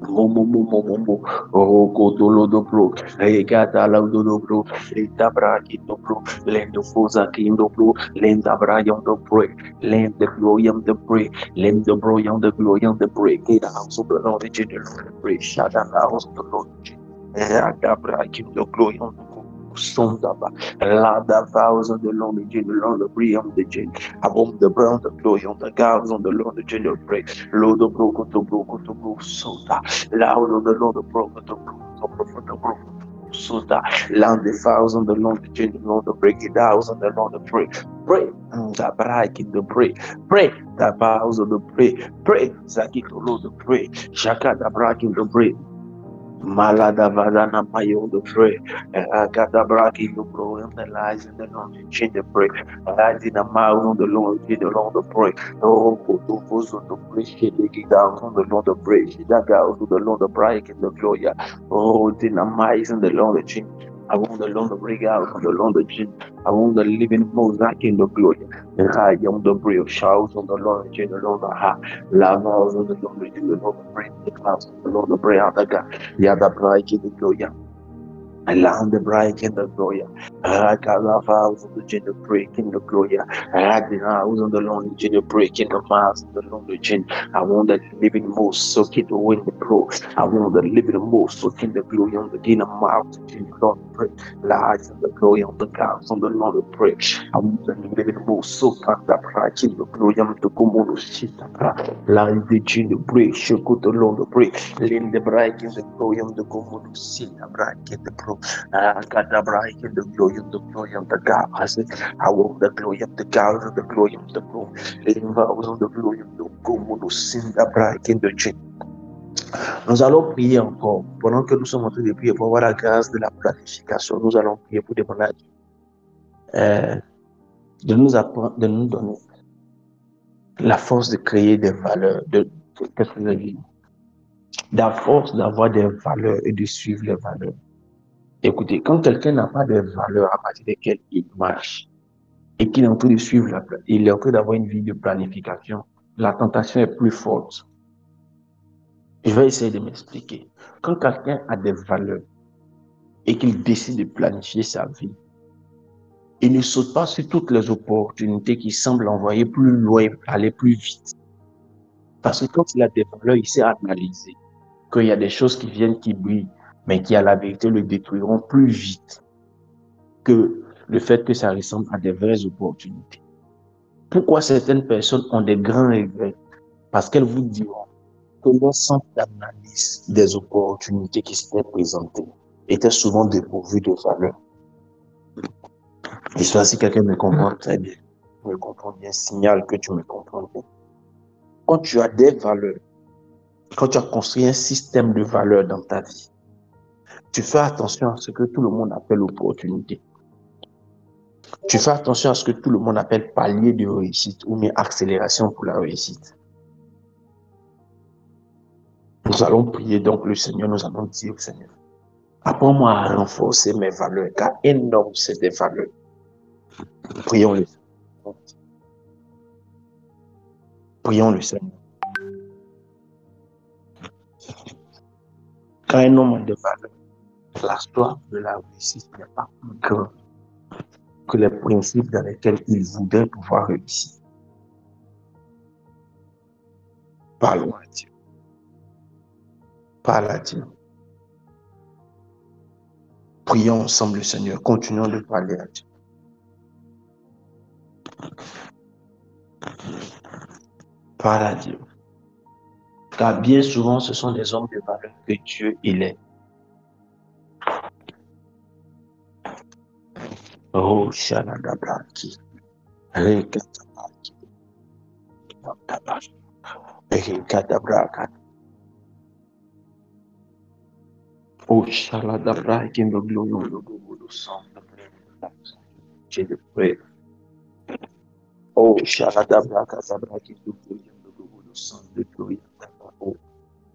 Momo, oh, go to Lodo Bro, Regata Laudo Bro, Lenda Braki do Bro, Lendo Fosa King do Bro, Lenda Brian the Break, Lend the glory on the break, Lend the Bro on the glory on the break, the house of the Lord, the general break, shut out the house of the Lord, Raga Braki the glory on the Sondaba, Lada vows on the Lord, the general on the break on the gin, above the brown, the glory on the gals on the Lord, the general break, Lord of Broco to Broco, Soda. Loud on the Lord of Prophet of Prophet Suda, land the fowls on the Lord, the change the Lord, the break it down on the Lord, the pray, the break in the pray, the vows of the pray, Zaki the Lord, the pray, Shaka the break in the pray. Maladavadana mayo the pray. Gadabraki you grow in the lies in the Lord, change the pray. Lies in the mouth on the Lord, change the Lord the pray. Oh, to those on the pray, she dig down on the Lord the pray. She dug out to the Lord the break in the glory. Oh, dynamize in the Lord the change. I want the Lord to break out on the Lord the change. I want the living mosaic in the glory. I am the brave shouts on the Lord, change the Lord the heart. Love on the Lord, change the Lord the pray. The clouds on the Lord the pray out the God. Yada braiki the gloria. Around the break in the gloria. Rakalava the gender break in the gloria. Radina was on the lonely gender break in the miles of the lonely gin. I want the living most soak it to win the pro. I want the living most soak in the glory on the dinner mouth in the Lord break. Lies in the glory on the clouds on the Lord break. I want the living most soak at the break in the glory on the Gomono Sita. Lies the gender break. Shoko the Lord break. Lin the break in the glory on the Gomono Sita break in the pro. God, the bright in the glory of the God. I said, I want the glory of the God, the glory of the God. Living vows on the glory of the God, sin the bright in the chain. Nous allons prier encore. Pendant que nous sommes en train de prier pour avoir la grâce de la planification, nous allons prier pour demander à Dieu de nous apprendre, de nous donner la force de créer des valeurs, qu'est-ce que je dis? La force d'avoir des valeurs et de suivre les valeurs. Écoutez, quand quelqu'un n'a pas de valeurs à partir desquelles il marche et qu'il est en train de suivre il est en train d'avoir une vie de planification, la tentation est plus forte. Je vais essayer de m'expliquer. Quand quelqu'un a des valeurs et qu'il décide de planifier sa vie, il ne saute pas sur toutes les opportunités qui semblent envoyer plus loin, aller plus vite. Parce que quand il a des valeurs, il sait analyser qu'il y a des choses qui viennent, qui brillent, mais qui à la vérité le détruiront plus vite que le fait que ça ressemble à des vraies opportunités. Pourquoi certaines personnes ont des grands regrets? Parce qu'elles vous diront que leur centre d'analyse des opportunités qui s'étaient présentées était souvent dépourvu de valeur. Et soit si quelqu'un me comprend très bien, me comprend bien, signale que tu me comprends bien. Quand tu as des valeurs, quand tu as construit un système de valeurs dans ta vie, tu fais attention à ce que tout le monde appelle opportunité. Tu fais attention à ce que tout le monde appelle palier de réussite ou bien accélération pour la réussite. Nous allons prier donc le Seigneur, nous allons dire au Seigneur, apprends-moi à renforcer mes valeurs, car énorme c'est des valeurs. Prions le Seigneur. Prions le Seigneur. Car un homme de valeurs, la soif de la réussite n'est pas plus grande que les principes dans lesquels il voudrait pouvoir réussir. Parlons à Dieu. Parle à Dieu. Prions ensemble le Seigneur. Continuons de parler à Dieu. Parle à Dieu. Car bien souvent, ce sont des hommes de valeur que Dieu élève. Oh, Shaladabraki. Rekatabraki. Rekatabraki. Oh, Shaladabraki. In the glory of the Son. Je pray. Oh, Shaladabraki. In the glory of the Son. The glory of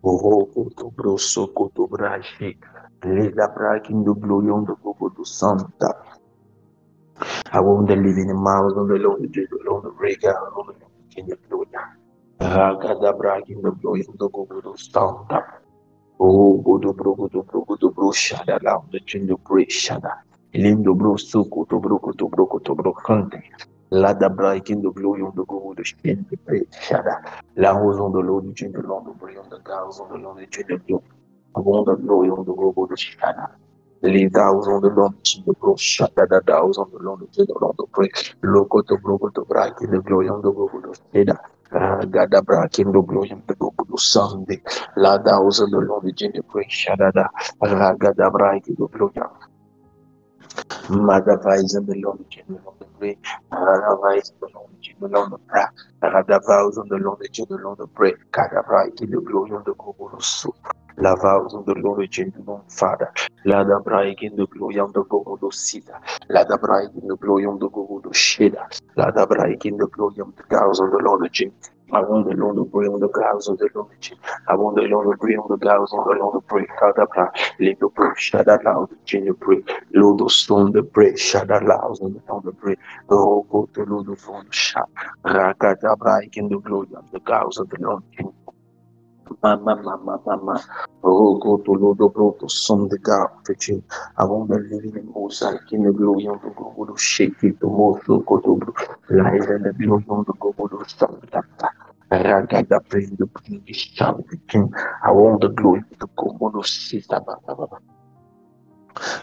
oh, Kotobroso, Kotobrashi. Ledabraki. In the glory of the Son. I want the living miles on the Lord, the Lord, the breaker, on the King of Glory. Rakadabra in the glory of the Gogo stand up. Oh, Godo Bro, Shada, the King of Grace, Shada. Lindo Bro, Suko, to Bro, Conte. Lada break in the glory of the Gogo, the King of Grace, Shada. La Rose on the Lord, the King of Lord, the Bray on the Gals on the Lord, the King of Glory. I want the glory on the Gogo, the Shada. Leave the house on the Lord, the bro, shut the house on the Lord, the Lord, the pray. Loco to break in the glory on the Gogo, the Seda. Gada break in the glory on the Gogo, the Sunday. La house on the Lord, the Jenny pray, Shadada. Gada break in the glory. Magavise and the Lord, the Jenny on the pray. Magavise the Lord, the Jenny on the pray. Gada vows on the Lord, the Jenny on the pray. Gada break in the glory on the Gogo, the Sunday. La vows of the Lord Genuine Father. La da braigin the glory of the Gogodo Sita. La da braigin the glory of the Gogodo Sheda. La da braigin the glory of the cows of the Lord Jim. I want the Lord to pray on the cows of the Lord Jim. I want the Lord to pray on the cows of the Lord to pray. Kadabra, let the pray, shut that loud, change the pray. Lord the stone the pray, shut that loud on the town the pray. Oh, go to Lord the phone, shut. Rakata braigin the glory of the cows of the Lord Jim. Mama. Oh, go to Lord of Lord, to some the God, preaching. I want the living in Mozart, in the glory of the God, to shake it, to more so go to life and the glory of the God, to some that. Ragada praise the shout the king. I want the glory to go to sister.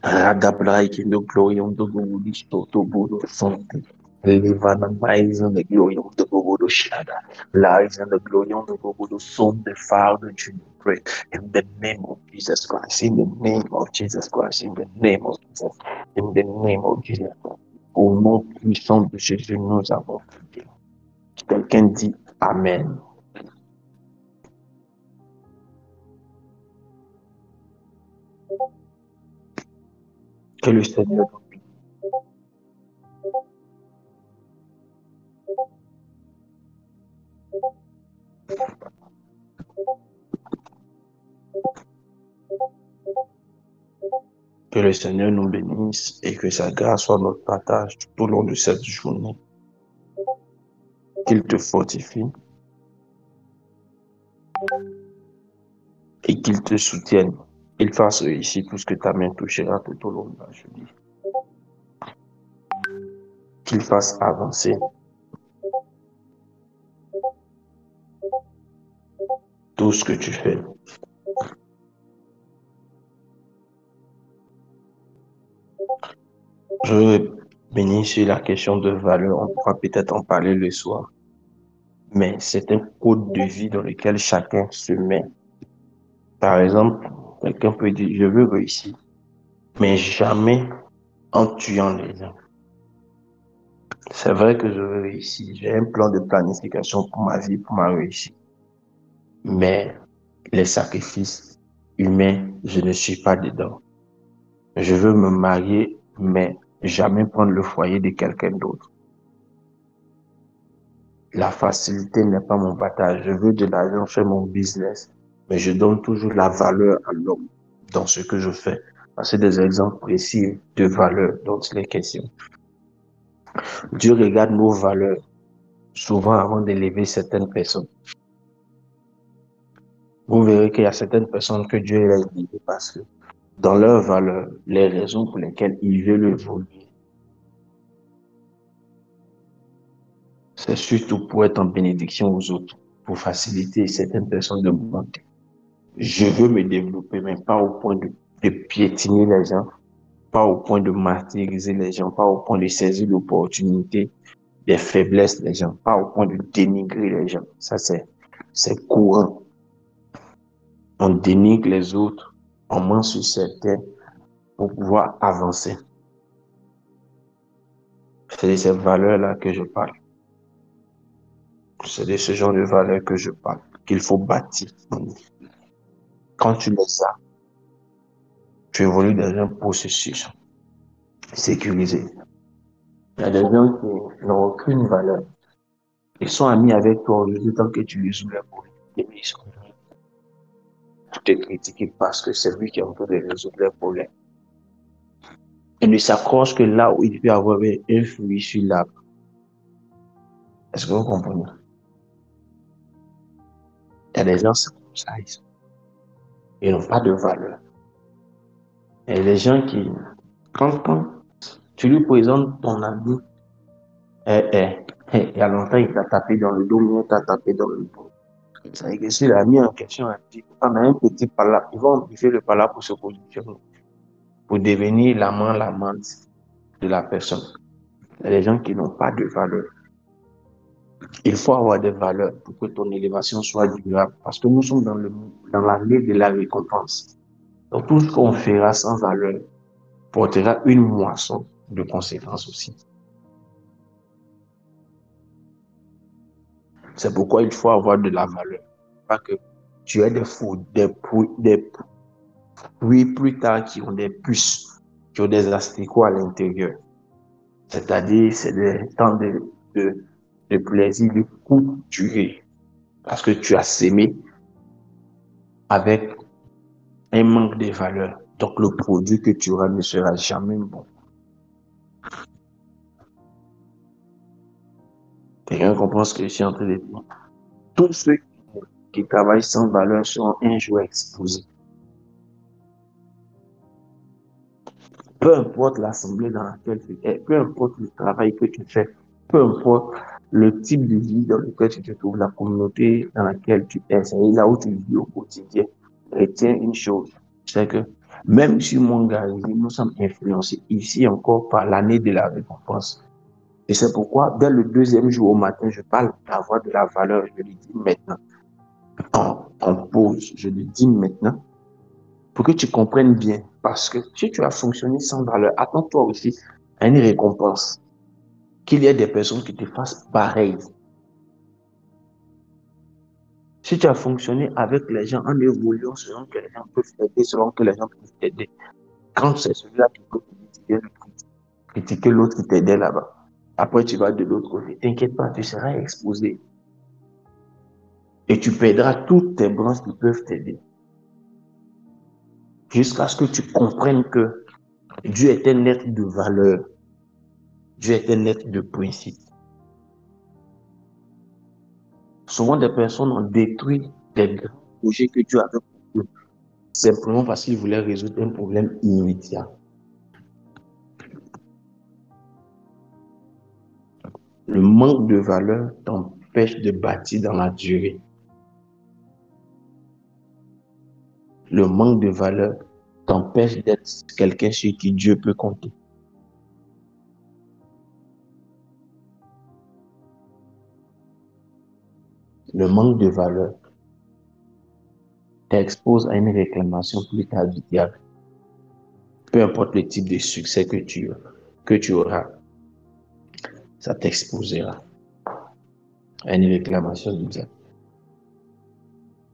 Ragabrai in the glory of the God, to go to something. Live and lies in the glory of the God, Shada. Lies in the glory of the God, Son, the Father, Junior. Pray in the name of Jesus Christ, in the name of Jesus Christ, in the name of Jesus, in the name of Jesus Christ. Au nom puissant de Jésus, nous avons prié. Quelqu'un dit Amen. Que le Seigneur nous bénisse. Que le Seigneur nous bénisse et que sa grâce soit notre partage tout au long de cette journée. Qu'il te fortifie et qu'il te soutienne. Qu'il fasse réussir tout ce que ta main touchera tout au long de la journée. Qu'il fasse avancer tout ce que tu fais. Je veux bénir sur la question de valeur. On pourra peut-être en parler le soir. Mais c'est un code de vie dans lequel chacun se met. Par exemple, quelqu'un peut dire, je veux réussir, mais jamais en tuant les gens. C'est vrai que je veux réussir. J'ai un plan de planification pour ma vie, pour ma réussite. Mais les sacrifices humains, je ne suis pas dedans. Je veux me marier, mais jamais prendre le foyer de quelqu'un d'autre. La facilité n'est pas mon bataille. Je veux de l'argent, faire mon business, mais je donne toujours la valeur à l'homme dans ce que je fais. C'est des exemples précis de valeurs dont il est question. Dieu regarde nos valeurs souvent avant d'élever certaines personnes. Vous verrez qu'il y a certaines personnes que Dieu a élevées parce que dans leurs valeurs, les raisons pour lesquelles ils veulent évoluer, c'est surtout pour être en bénédiction aux autres, pour faciliter certaines personnes de monter. Je veux me développer, mais pas au point de piétiner les gens, pas au point de martyriser les gens, pas au point de saisir l'opportunité des faiblesses des gens, pas au point de dénigrer les gens. Ça, c'est courant. On dénigre les autres, on ment sur certains pour pouvoir avancer. C'est de ces valeurs-là que je parle. C'est de ce genre de valeurs que je parle, qu'il faut bâtir. Quand tu les as, tu évolues dans un processus sécurisé. Il y a des gens qui n'ont aucune valeur. Ils sont amis avec toi aujourd'hui tant que tu résous leurs problèmes. Et ils sont te critiquer parce que c'est lui qui est en train de résoudre leurs problèmes. Et ne s'accroche que là où il peut avoir un fruit sur l'arbre. Est-ce que vous comprenez? Il y a des gens, c'est comme ça. Ils n'ont pas de valeur. Il y a des gens qui, quand tu lui présentes ton ami, il y a longtemps, il t'a tapé dans le dos, mais il t'a tapé dans le dos. Ça veut dire que si l'ami en question a dit, on a un petit pala, ils vont amplifier le pala pour se positionner, pour devenir l'amant, l'amante de la personne. Il y a des gens qui n'ont pas de valeur. Il faut avoir des valeurs pour que ton élévation soit durable, parce que nous sommes dans l'année de la récompense. Donc tout ce qu'on fera sans valeur portera une moisson de conséquences aussi. C'est pourquoi il faut avoir de la valeur. Pas que tu as des fruits plus tard qui ont des puces, qui ont des asticots à l'intérieur. C'est-à-dire, c'est des temps de plaisir de courte durée. Parce que tu as sémé avec un manque de valeur. Donc, le produit que tu auras ne sera jamais bon. Quelqu'un comprend ce que je suis en train de dire? Tous ceux qui travaillent sans valeur seront un jour exposés. Peu importe l'assemblée dans laquelle tu es, peu importe le travail que tu fais, peu importe le type de vie dans lequel tu te trouves, la communauté dans laquelle tu es, c'est là où tu vis au quotidien. Retiens une chose, c'est que même si mon gars, nous sommes influencés ici encore par l'année de la récompense. Et c'est pourquoi, dès le deuxième jour au matin, je parle d'avoir de la valeur. Je le dis maintenant. En pause, je le dis maintenant pour que tu comprennes bien. Parce que si tu as fonctionné sans valeur, attends-toi aussi à une récompense. Qu'il y ait des personnes qui te fassent pareil. Si tu as fonctionné avec les gens en évoluant selon que les gens peuvent t'aider, selon que les gens peuvent t'aider, quand c'est celui-là qui peut critiquer l'autre qui t'aidait là-bas, après tu vas de l'autre côté. T'inquiète pas, tu seras exposé. Et tu perdras toutes tes branches qui peuvent t'aider. Jusqu'à ce que tu comprennes que Dieu est un être de valeur. Dieu est un être de principe. Souvent, des personnes ont détruit des grands projets que Dieu avait pour eux, simplement parce qu'ils voulaient résoudre un problème immédiat. Le manque de valeur t'empêche de bâtir dans la durée. Le manque de valeur t'empêche d'être quelqu'un sur qui Dieu peut compter. Le manque de valeur t'expose à une réclamation plus tardive. Peu importe le type de succès que tu auras, ça t'exposera à une réclamation de Dieu.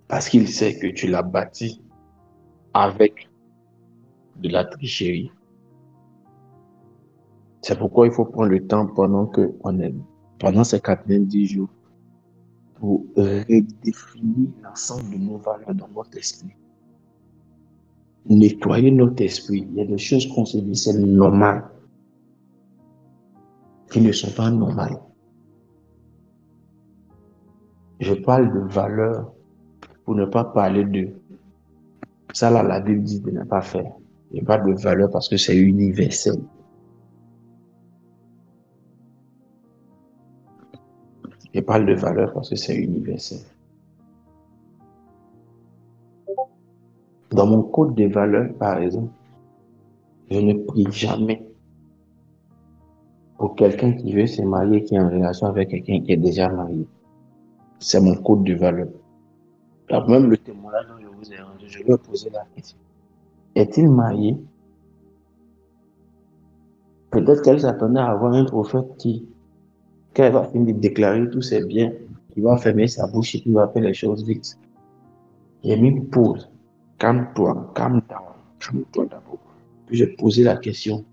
Parce qu'il sait que tu l'as bâti avec de la tricherie. C'est pourquoi il faut prendre le temps pendant ces 90 jours pour redéfinir l'ensemble de nos valeurs dans notre esprit. Nettoyer notre esprit. Il y a des choses qu'on se dit c'est normal, qui ne sont pas normales. Je parle de valeurs pour ne pas parler de ça là, la Bible dit de ne pas faire. Je parle de valeur parce que c'est universel. Je parle de valeur parce que c'est universel. Dans mon code de valeurs, par exemple, je ne prie jamais pour quelqu'un qui veut se marier, qui est en relation avec quelqu'un qui est déjà marié. C'est mon code de valeurs. Alors, même le témoignage dont je vous ai rendu, je lui ai posé la question. Est-il marié? Peut-être qu'elle s'attendait à avoir un prophète quand elle va finir de déclarer tous ses biens, il va fermer sa bouche et il va faire les choses vite. J'ai mis une pause. Calme-toi, calme-toi d'abord. Puis j'ai posé la question.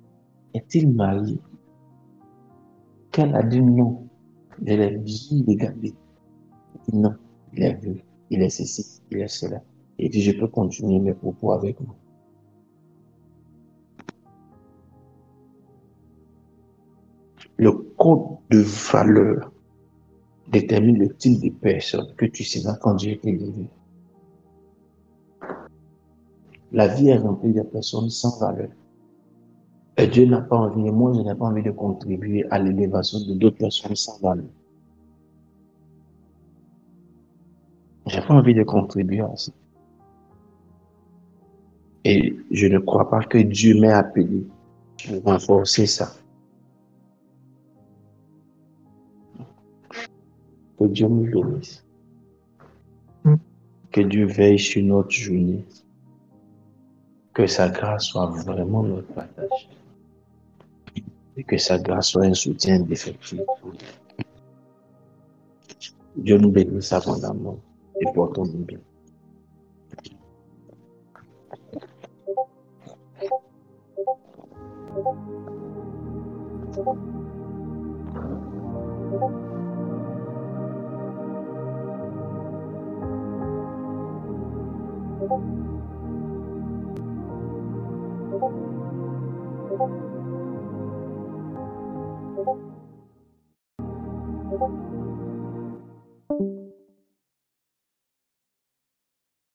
Est-il marié? Qu'elle a dit non. Je l'ai bien regardé. Non, il est vieux, il est ceci, il est cela. Et puis je peux continuer mes propos avec vous. Le code de valeur détermine le type de personne que tu seras quand Dieu t'élève. La vie est remplie de personnes sans valeur. Et Dieu n'a pas envie, et moi je n'ai pas envie de contribuer à l'élévation de d'autres personnes sans valeur. J'ai pas envie de contribuer à ça. Et je ne crois pas que Dieu m'ait appelé pour renforcer ça. Que Dieu nous bénisse. Que Dieu veille sur notre journée. Que sa grâce soit vraiment notre partage. Et que sa grâce soit un soutien indéfectible. Dieu nous bénisse abondamment et portons-nous bien.